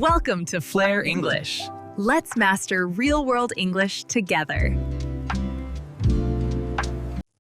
Welcome to Flare English. Let's master real-world English together.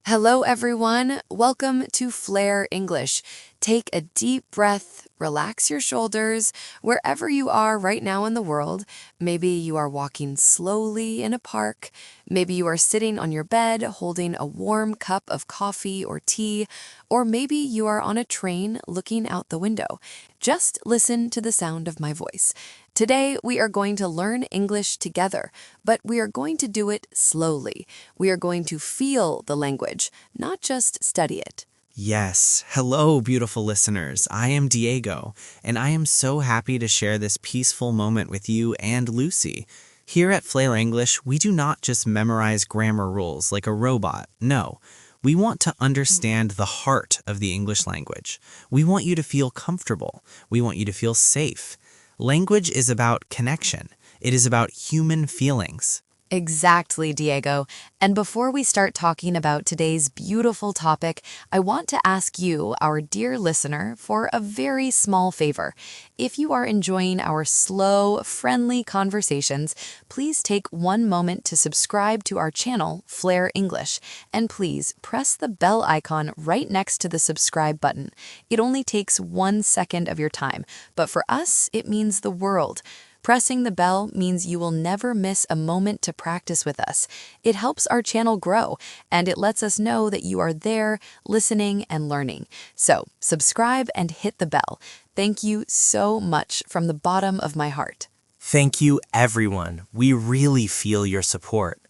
Hello, everyone. Welcome to Flare English. Take a deep breath, relax your shoulders, wherever you are right now in the world. Maybe you are walking slowly in a park. Maybe you are sitting on your bed holding a warm cup of coffee or tea. Or maybe you are on a train looking out the window. Just listen to the sound of my voice. Today, we are going to learn English together, but we are going to do it slowly. We are going to feel the language, not just study it. Yes. Hello, beautiful listeners. I am Diego, and I am so happy to share this peaceful moment with you and Lucy. Here at Flare English, we do not just memorize grammar rules like a robot. No. We want to understand the heart of the English language. We want you to feel comfortable. We want you to feel safe. Language is about connection. It is about human feelings. Exactly, Diego. And before we start talking about today's beautiful topic, I want to ask you, our dear listener, for a very small favor. If you are enjoying our slow, friendly conversations, please take one moment to subscribe to our channel, Flare English. And please press the bell icon right next to the subscribe button. It only takes 1 second of your time, but for us, it means the world. Pressing the bell means you will never miss a moment to practice with us. It helps our channel grow, and it lets us know that you are there, listening and learning. So, subscribe and hit the bell. Thank you so much from the bottom of my heart. Thank you, everyone. We really feel your support.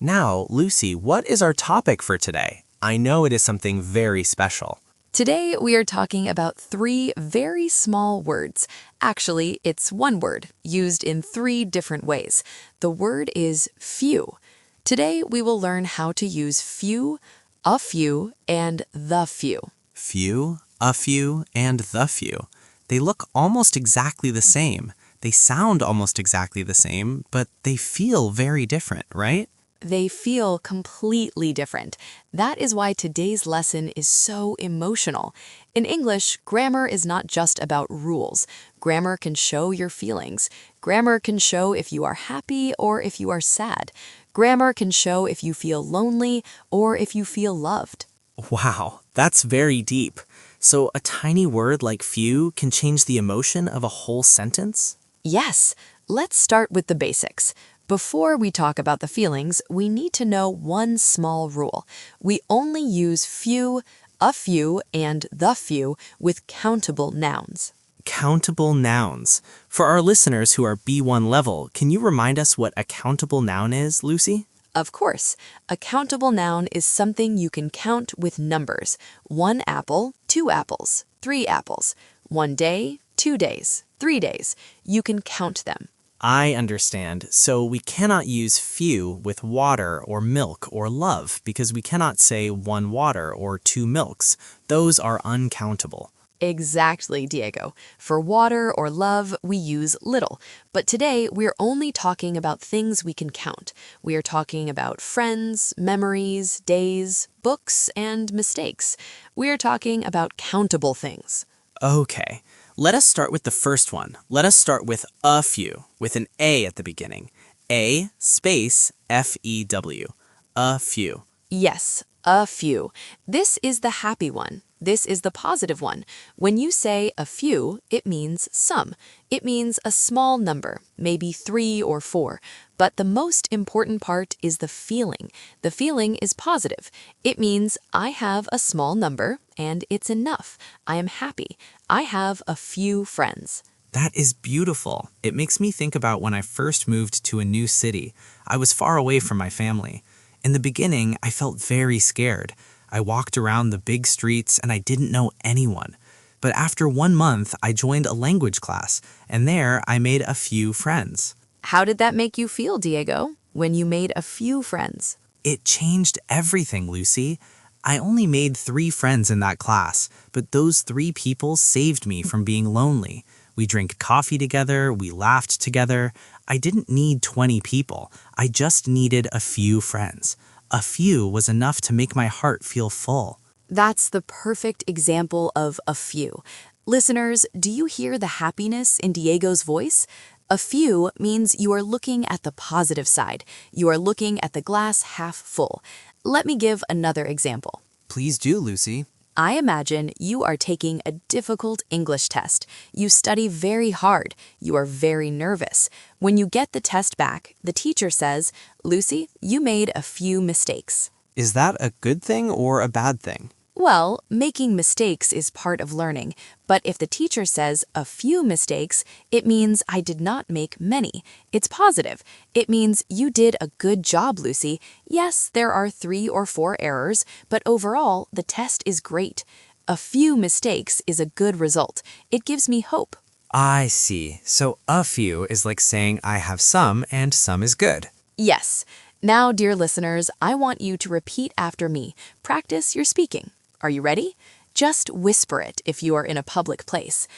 Now, Lucy, what is our topic for today? I know it is something very special. Today, we are talking about 3 very small words. Actually, it's one word, used in 3 different ways. The word is few. Today, we will learn how to use few, a few, and the few. Few, a few, and the few. They look almost exactly the same. They sound almost exactly the same, but they feel very different, right? They feel completely different. That is why today's lesson is so emotional. In English, grammar is not just about rules. Grammar can show your feelings. Grammar can show if you are happy or if you are sad. Grammar can show if you feel lonely or if you feel loved. Wow, that's very deep. So a tiny word like few can change the emotion of a whole sentence? Yes, let's start with the basics. Before we talk about the feelings, we need to know one small rule. We only use few, a few, and the few with countable nouns. Countable nouns. For our listeners who are B1 level, can you remind us what a countable noun is, Lucy? Of course, a countable noun is something you can count with numbers. 1 apple, 2 apples, 3 apples. 1 day, 2 days, 3 days. You can count them. I understand. So we cannot use few with water or milk or love because we cannot say 1 water or 2 milks. Those are uncountable. Exactly, Diego. For water or love, we use little. But today, we're only talking about things we can count. We are talking about friends, memories, days, books, and mistakes. We are talking about countable things. Okay. Let us start with the first one. Let us start with a few, with an A at the beginning. A space F-E-W. A few. Yes, a few. This is the happy one. This is the positive one. When you say a few, it means some. It means a small number, maybe 3 or 4. But the most important part is the feeling. The feeling is positive. It means I have a small number and it's enough. I am happy. I have a few friends. That is beautiful. It makes me think about when I first moved to a new city. I was far away from my family. In the beginning, I felt very scared. I walked around the big streets and I didn't know anyone. But after 1 month, I joined a language class, and there I made a few friends. How did that make you feel, Diego, when you made a few friends? It changed everything, Lucy. I only made 3 friends in that class, but those 3 people saved me from being lonely. We drank coffee together, we laughed together. I didn't need 20 people. I just needed a few friends. A few was enough to make my heart feel full. That's the perfect example of a few. Listeners, do you hear the happiness in Diego's voice? A few means you are looking at the positive side. You are looking at the glass half full. Let me give another example. Please do, Lucy. I imagine you are taking a difficult English test. You study very hard. You are very nervous. When you get the test back, the teacher says, "Lucy, you made a few mistakes." Is that a good thing or a bad thing? Well, making mistakes is part of learning, but if the teacher says a few mistakes, it means I did not make many. It's positive. It means you did a good job, Lucy. Yes, there are 3 or 4 errors, but overall, the test is great. A few mistakes is a good result. It gives me hope. I see. So a few is like saying I have some and some is good. Yes. Now, dear listeners, I want you to repeat after me. Practice your speaking. Are you ready? Just whisper it if you are in a public place.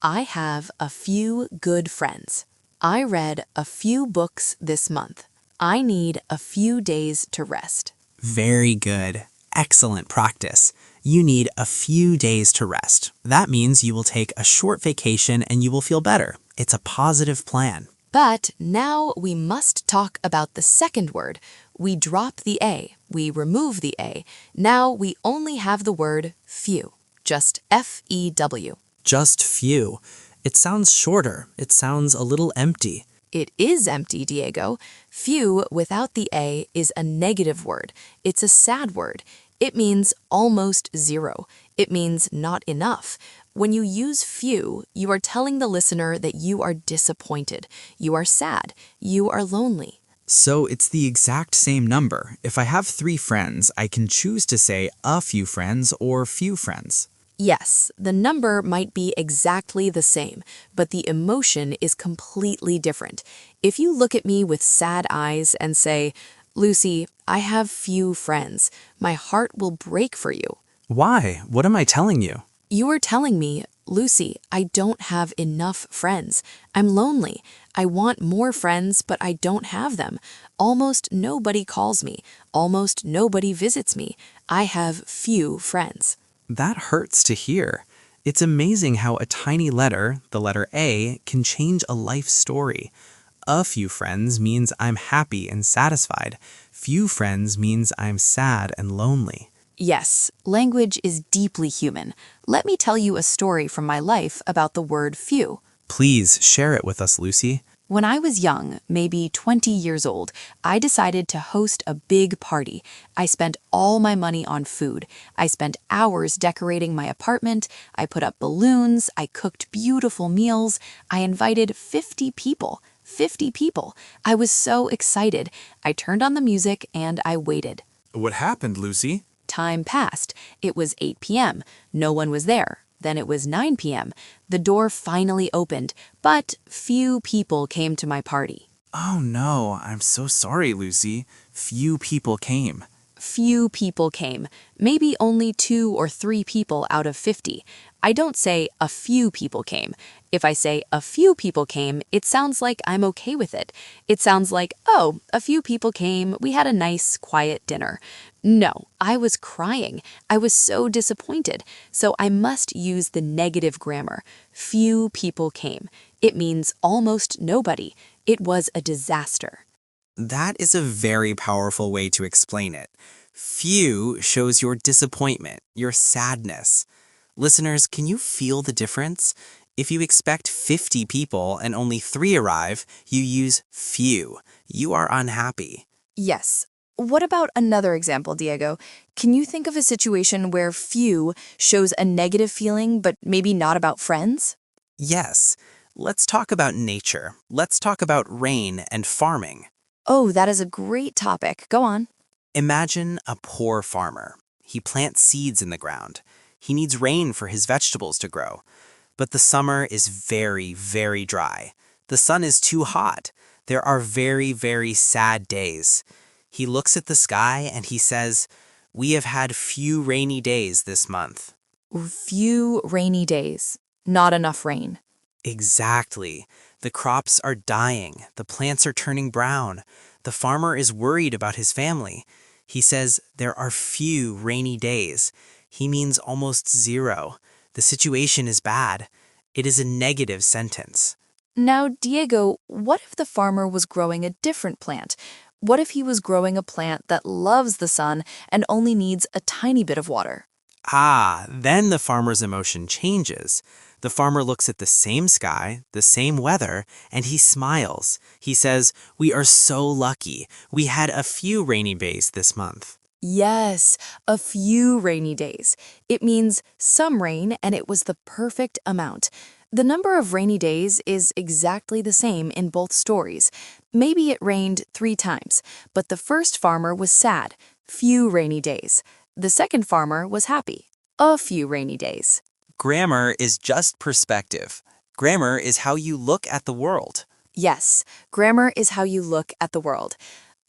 I have a few good friends. I read a few books this month. I need a few days to rest. Very good. Excellent practice. You need a few days to rest. That means you will take a short vacation and you will feel better. It's a positive plan. But now we must talk about the second word. We drop the A. We remove the A. Now we only have the word few. Just F-E-W. Just few. It sounds shorter. It sounds a little empty. It is empty, Diego. Few without the A is a negative word. It's a sad word. It means almost zero. It means not enough. When you use few, you are telling the listener that you are disappointed. You are sad. You are lonely. So it's the exact same number. If I have 3 friends, I can choose to say a few friends or few friends. Yes, the number might be exactly the same, but the emotion is completely different. If you look at me with sad eyes and say, "Lucy, I have few friends," my heart will break for you. Why? What am I telling you? You are telling me, "Lucy, I don't have enough friends. I'm lonely. I want more friends, but I don't have them. Almost nobody calls me. Almost nobody visits me. I have few friends." That hurts to hear. It's amazing how a tiny letter, the letter A, can change a life story. A few friends means I'm happy and satisfied. Few friends means I'm sad and lonely. Yes, language is deeply human. Let me tell you a story from my life about the word few. Please share it with us, Lucy. When I was young, maybe 20 years old, I decided to host a big party. I spent all my money on food. I spent hours decorating my apartment. I put up balloons. I cooked beautiful meals. I invited 50 people. 50 people. I was so excited. I turned on the music and I waited. What happened, Lucy? Time passed. It was 8 p.m. No one was there. Then it was 9 p.m. The door finally opened, but few people came to my party. Oh no, I'm so sorry, Lucy. Few people came. Few people came. Maybe only 2 or 3 people out of 50. I don't say a few people came. If I say a few people came, it sounds like I'm okay with it. It sounds like, oh, a few people came, we had a nice, quiet dinner. No, I was crying. I was so disappointed. So I must use the negative grammar. Few people came. It means almost nobody. It was a disaster. That is a very powerful way to explain it. Few shows your disappointment, your sadness. Listeners, can you feel the difference? If you expect 50 people and only 3 arrive, you use few. You are unhappy. Yes. What about another example, Diego? Can you think of a situation where few shows a negative feeling, but maybe not about friends? Yes. Let's talk about nature. Let's talk about rain and farming. Oh, that is a great topic. Go on. Imagine a poor farmer. He plants seeds in the ground. He needs rain for his vegetables to grow. But the summer is very, very dry. The sun is too hot. There are very, very sad days. He looks at the sky and he says, "We have had few rainy days this month." Few rainy days. Not enough rain. Exactly. The crops are dying. The plants are turning brown. The farmer is worried about his family. He says there are few rainy days. He means almost zero. The situation is bad. It is a negative sentence. Now, Diego, what if the farmer was growing a different plant? What if he was growing a plant that loves the sun and only needs a tiny bit of water? Then the farmer's emotion changes. The farmer looks at the same sky, the same weather, and he smiles. He says, "We are so lucky. We had a few rainy days this month." Yes, a few rainy days. It means some rain and it was the perfect amount. The number of rainy days is exactly the same in both stories. Maybe it rained 3 times, but the first farmer was sad, few rainy days. The second farmer was happy, a few rainy days. Grammar is just perspective. Grammar is how you look at the world. Yes, grammar is how you look at the world.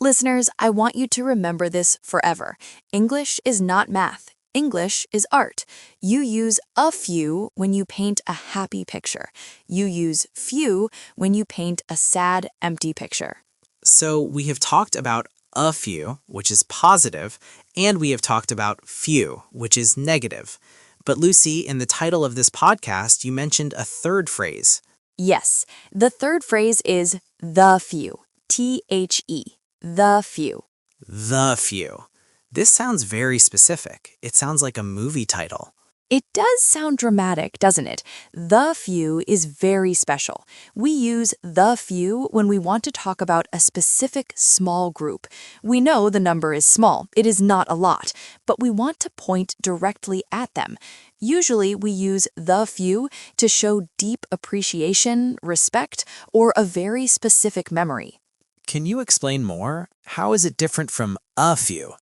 Listeners, I want you to remember this forever. English is not math. English is art. You use a few when you paint a happy picture. You use few when you paint a sad, empty picture. So we have talked about a few, which is positive, and we have talked about few, which is negative. But Lucy, in the title of this podcast, you mentioned a third phrase. Yes, the third phrase is the few. T-H-E. The few. The few. This sounds very specific. It sounds like a movie title. It does sound dramatic, doesn't it? The few is very special. We use the few when we want to talk about a specific small group. We know the number is small, it is not a lot, but we want to point directly at them. Usually we use the few to show deep appreciation, respect, or a very specific memory. Can you explain more? How is it different from a few?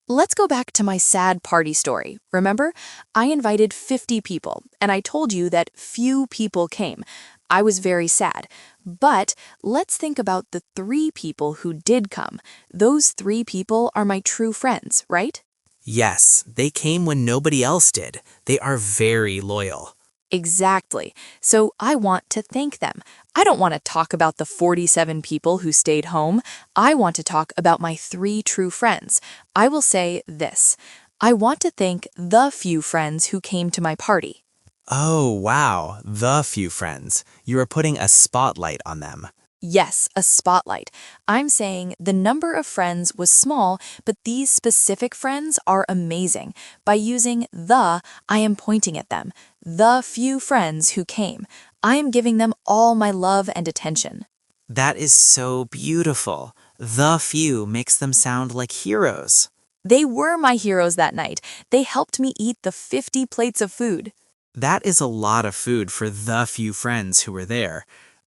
Let's go back to my sad party story. Remember? I invited 50 people, and I told you that few people came. I was very sad. But let's think about the 3 people who did come. Those 3 people are my true friends, right? Yes, they came when nobody else did. They are very loyal. Exactly. So I want to thank them. I don't want to talk about the 47 people who stayed home. I want to talk about my 3 true friends. I will say this. I want to thank the few friends who came to my party. Oh, wow, the few friends. You are putting a spotlight on them. Yes, a spotlight. I'm saying the number of friends was small, but these specific friends are amazing. By using the, I am pointing at them. The few friends who came. I am giving them all my love and attention. That is so beautiful. The few makes them sound like heroes. They were my heroes that night. They helped me eat the 50 plates of food. That is a lot of food for the few friends who were there.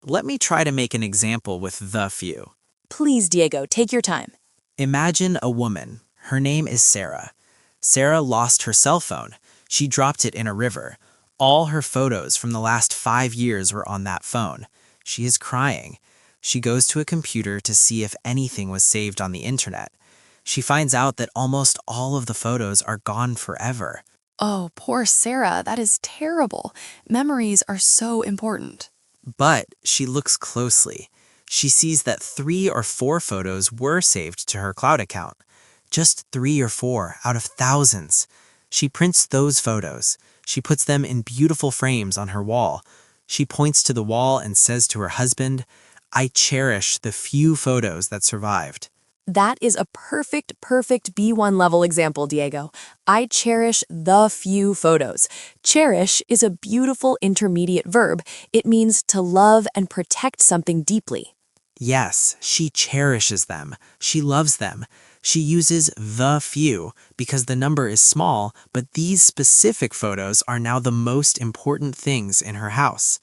Let me try to make an example with the few. Please, Diego, take your time. Imagine a woman. Her name is Sarah. Sarah lost her cell phone. She dropped it in a river. All her photos from the last 5 years were on that phone. She is crying. She goes to a computer to see if anything was saved on the internet. She finds out that almost all of the photos are gone forever. Oh, poor Sarah, that is terrible. Memories are so important. But she looks closely. She sees that 3 or 4 photos were saved to her cloud account. Just 3 or 4 out of thousands. She prints those photos. She puts them in beautiful frames on her wall. She points to the wall and says to her husband, "I cherish the few photos that survived." That is a perfect B1 level example, Diego. I cherish the few photos. Cherish is a beautiful intermediate verb. It means to love and protect something deeply. Yes, she cherishes them. She loves them. She uses the few because the number is small, but these specific photos are now the most important things in her house.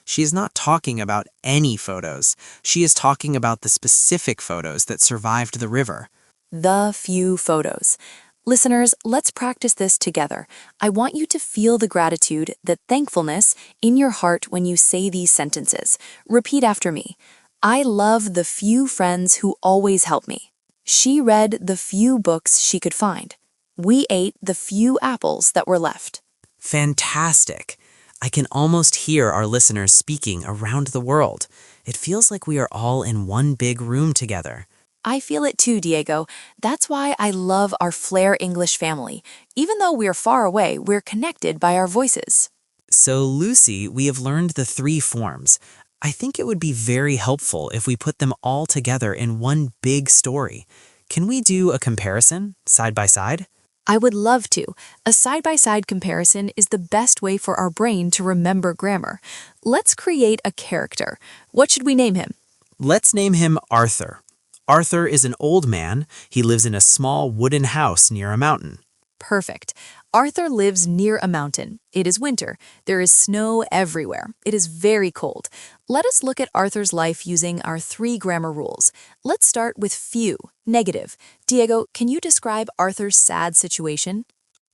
She is not talking about any photos. She is talking about the specific photos that survived the river. The few photos. Listeners, let's practice this together. I want you to feel the gratitude, the thankfulness in your heart when you say these sentences. Repeat after me. I love the few friends who always help me. She read the few books she could find. We ate the few apples that were left. Fantastic! I can almost hear our listeners speaking around the world. It feels like we are all in one big room together. I feel it too, Diego. That's why I love our Flare English family. Even though we're far away, we're connected by our voices. So, Lucy, we have learned the three forms. I think it would be very helpful if we put them all together in one big story. Can we do a comparison, side by side? I would love to. A side-by-side comparison is the best way for our brain to remember grammar. Let's create a character. What should we name him? Let's name him Arthur. Arthur is an old man. He lives in a small wooden house near a mountain. Perfect. Arthur lives near a mountain. It is winter. There is snow everywhere. It is very cold. Let us look at Arthur's life using our 3 grammar rules. Let's start with few, negative. Diego, can you describe Arthur's sad situation?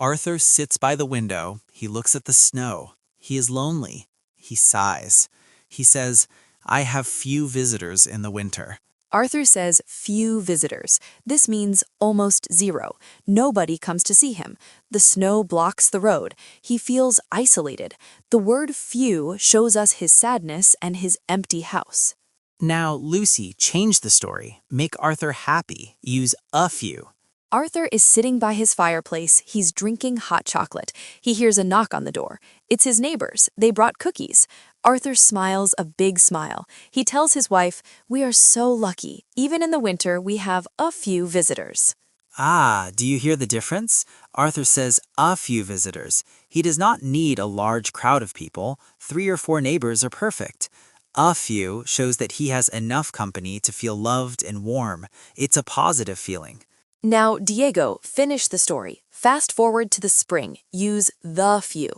Arthur sits by the window. He looks at the snow. He is lonely. He sighs. He says, "I have few visitors in the winter." Arthur says few visitors. This means almost zero. Nobody comes to see him. The snow blocks the road. He feels isolated. The word few shows us his sadness and his empty house. Now, Lucy, change the story. Make Arthur happy. Use a few. Arthur is sitting by his fireplace. He's drinking hot chocolate. He hears a knock on the door. It's his neighbors. They brought cookies. Arthur smiles a big smile. He tells his wife, "We are so lucky. Even in the winter, we have a few visitors." Ah, do you hear the difference? Arthur says a few visitors. He does not need a large crowd of people. 3 or 4 neighbors are perfect. A few shows that he has enough company to feel loved and warm. It's a positive feeling. Now, Diego, finish the story. Fast forward to the spring. Use the few.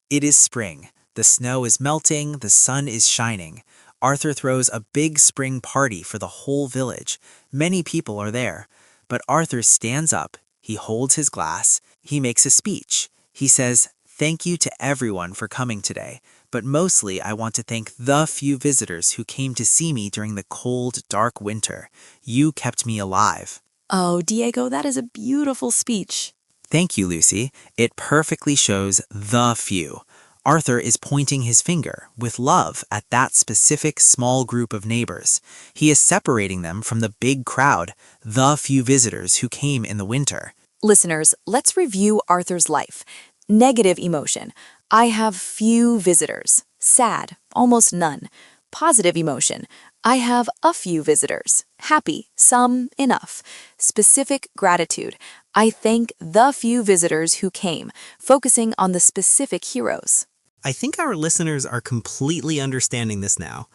It is spring. The snow is melting, the sun is shining. Arthur throws a big spring party for the whole village. Many people are there. But Arthur stands up, he holds his glass, he makes a speech. He says, "Thank you to everyone for coming today, but mostly I want to thank the few visitors who came to see me during the cold, dark winter. You kept me alive." Oh, Diego, that is a beautiful speech. Thank you, Lucy. It perfectly shows the few. Arthur is pointing his finger with love at that specific small group of neighbors. He is separating them from the big crowd, the few visitors who came in the winter. Listeners, let's review Arthur's life. Negative emotion. I have few visitors. Sad. Almost none. Positive emotion. I have a few visitors. Happy. Some. Enough. Specific gratitude. I thank the few visitors who came, focusing on the specific heroes. I think our listeners are completely understanding this now.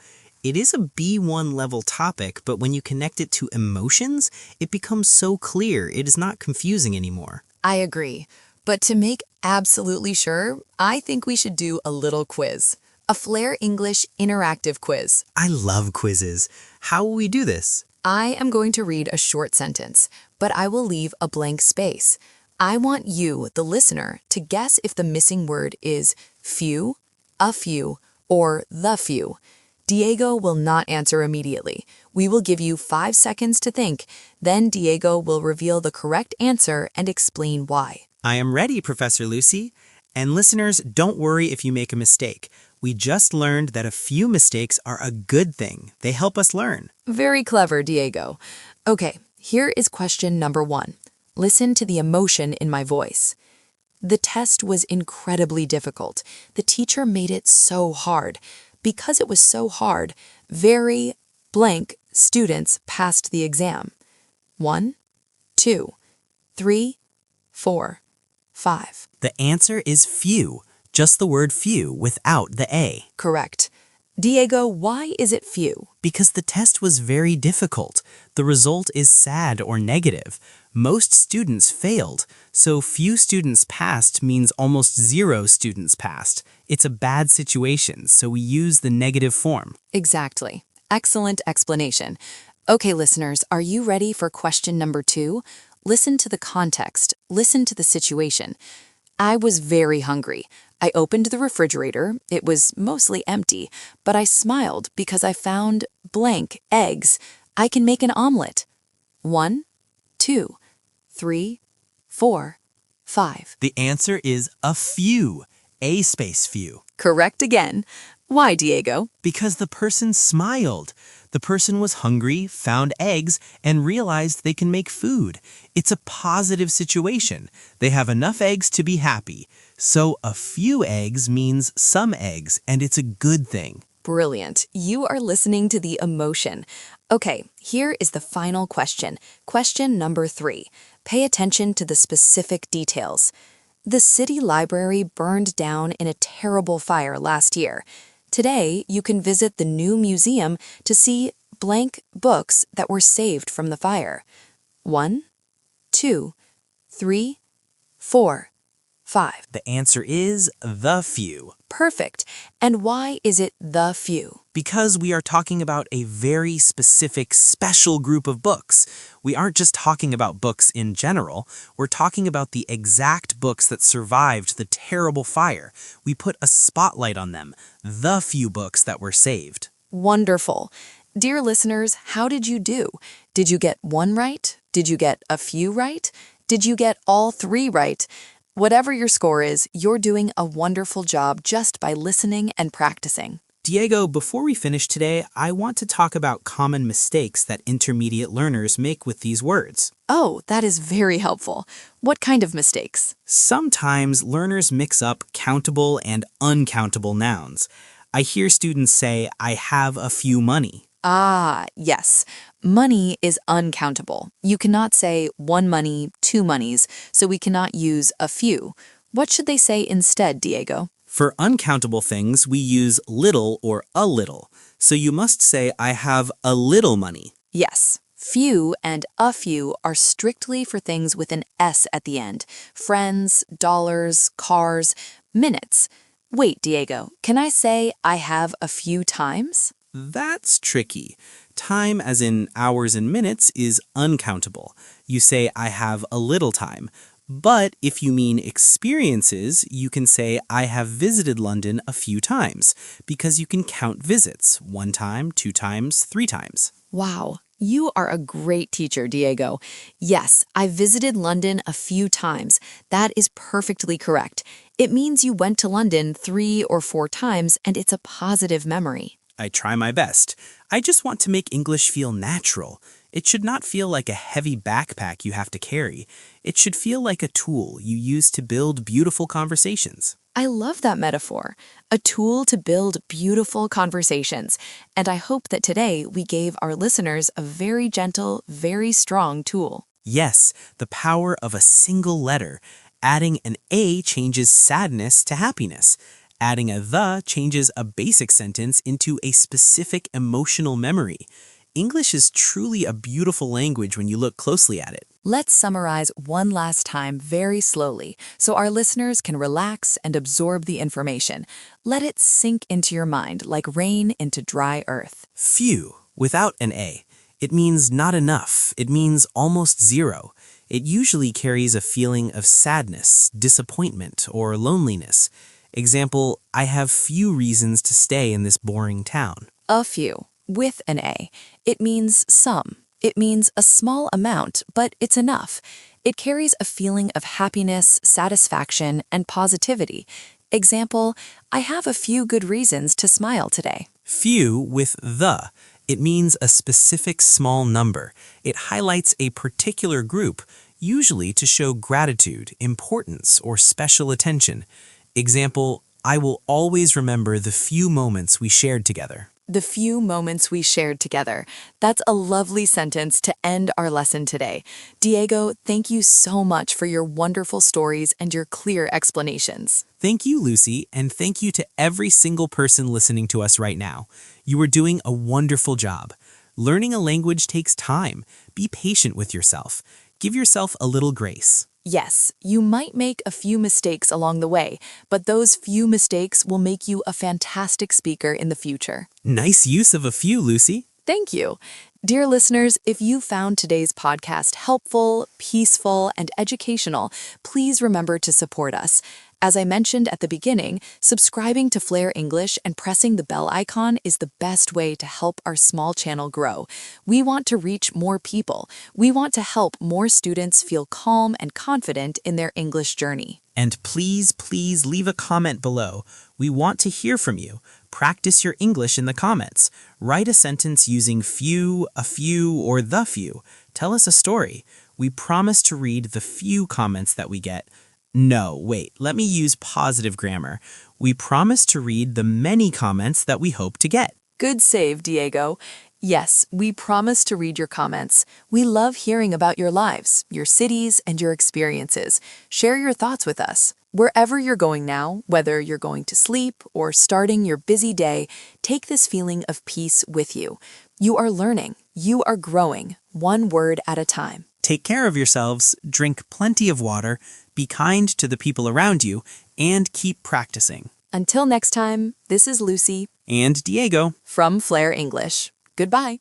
It is a B1 level topic, but when you connect it to emotions, it becomes so clear it is not confusing anymore. I agree. But to make absolutely sure, I think we should do a little quiz. A Flair English interactive quiz. I love quizzes. How will we do this? I am going to read a short sentence, but I will leave a blank space. I want you, the listener, to guess if the missing word is few, a few, or the few. Diego will not answer immediately. We will give you 5 seconds to think. Then Diego will reveal the correct answer and explain why. I am ready, Professor Lucy. And listeners, don't worry if you make a mistake. We just learned that a few mistakes are a good thing. They help us learn. Very clever, Diego. Okay, here is question number 1. Listen to the emotion in my voice. The test was incredibly difficult. The teacher made it so hard. Because it was so hard, very blank students passed the exam. 1, 2, 3, 4, 5. The answer is few. Just the word few without the A. Correct. Diego, why is it few? Because the test was very difficult. The result is sad or negative. Most students failed, so few students passed means almost 0 students passed. It's a bad situation, so we use the negative form. Exactly. Excellent explanation. Okay, listeners, are you ready for question number 2? Listen to the context. Listen to the situation. I was very hungry. I opened the refrigerator. It was mostly empty, but I smiled because I found blank eggs. I can make an omelet. 1, 2, 3, 4, 5. The answer is a few. A space few. Correct again. Why, Diego? Because the person smiled. The person was hungry, found eggs, and realized they can make food. It's a positive situation. They have enough eggs to be happy. So a few eggs means some eggs, and it's a good thing. Brilliant. You are listening to the emotion. Okay, here is the final question. Question number 3. Pay attention to the specific details. The city library burned down in a terrible fire last year. Today, you can visit the new museum to see blank books that were saved from the fire. 1, 2, 3, 4, 5. The answer is the few. Perfect. And why is it the few? Because we are talking about a very specific, special group of books. We aren't just talking about books in general. We're talking about the exact books that survived the terrible fire. We put a spotlight on them, the few books that were saved. Wonderful. Dear listeners, how did you do? Did you get 1 right? Did you get a few right? Did you get all 3 right? Whatever your score is, you're doing a wonderful job just by listening and practicing. Diego, before we finish today, I want to talk about common mistakes that intermediate learners make with these words. Oh, that is very helpful. What kind of mistakes? Sometimes learners mix up countable and uncountable nouns. I hear students say, I have a few money. Ah, yes. Money is uncountable. You cannot say 1 money, 2 monies, so we cannot use a few. What should they say instead, Diego? For uncountable things, we use little or a little. So you must say, I have a little money. Yes. Few and a few are strictly for things with an S at the end. Friends, dollars, cars, minutes. Wait, Diego, can I say I have a few times? That's tricky. Time, as in hours and minutes, is uncountable. You say, I have a little time. But if you mean experiences, you can say, I have visited London a few times, because you can count visits, 1 time, 2 times, 3 times. Wow, you are a great teacher, Diego. Yes, I visited London a few times. That is perfectly correct. It means you went to London 3 or 4 times, and it's a positive memory. I try my best. I just want to make English feel natural. It should not feel like a heavy backpack you have to carry. It should feel like a tool you use to build beautiful conversations. I love that metaphor. A tool to build beautiful conversations. And I hope that today we gave our listeners a very gentle, very strong tool. Yes, the power of a single letter. Adding an A changes sadness to happiness. Adding a the changes a basic sentence into a specific emotional memory. English is truly a beautiful language when you look closely at it. Let's summarize one last time very slowly so our listeners can relax and absorb the information. Let it sink into your mind like rain into dry earth. Few, without an A. It means not enough. It means almost zero. It usually carries a feeling of sadness, disappointment, or loneliness. Example, I have few reasons to stay in this boring town. A few, with an A. It means some. It means a small amount, but it's enough. It carries a feeling of happiness, satisfaction, and positivity. Example, I have a few good reasons to smile today. Few with the. It means a specific small number. It highlights a particular group, usually to show gratitude, importance, or special attention. Example, I will always remember the few moments we shared together. The few moments we shared together. That's a lovely sentence to end our lesson today. Diego, thank you so much for your wonderful stories and your clear explanations. Thank you, Lucy, and thank you to every single person listening to us right now. You are doing a wonderful job. Learning a language takes time. Be patient with yourself. Give yourself a little grace. Yes, you might make a few mistakes along the way, but those few mistakes will make you a fantastic speaker in the future. Nice use of a few, Lucy. Thank you. Dear listeners, if you found today's podcast helpful, peaceful, and educational, please remember to support us. As I mentioned at the beginning, subscribing to Flare English and pressing the bell icon is the best way to help our small channel grow. We want to reach more people. We want to help more students feel calm and confident in their English journey. And please, please leave a comment below. We want to hear from you. Practice your English in the comments. Write a sentence using few, a few, or the few. Tell us a story. We promise to read the few comments that we get. No, wait, let me use positive grammar. We promise to read the many comments that we hope to get. Good save, Diego. Yes, we promise to read your comments. We love hearing about your lives, your cities, and your experiences. Share your thoughts with us. Wherever you're going now, whether you're going to sleep or starting your busy day, take this feeling of peace with you. You are learning. You are growing, one word at a time. Take care of yourselves, drink plenty of water, be kind to the people around you, and keep practicing. Until next time, this is Lucy And Diego. from Flare English. Goodbye.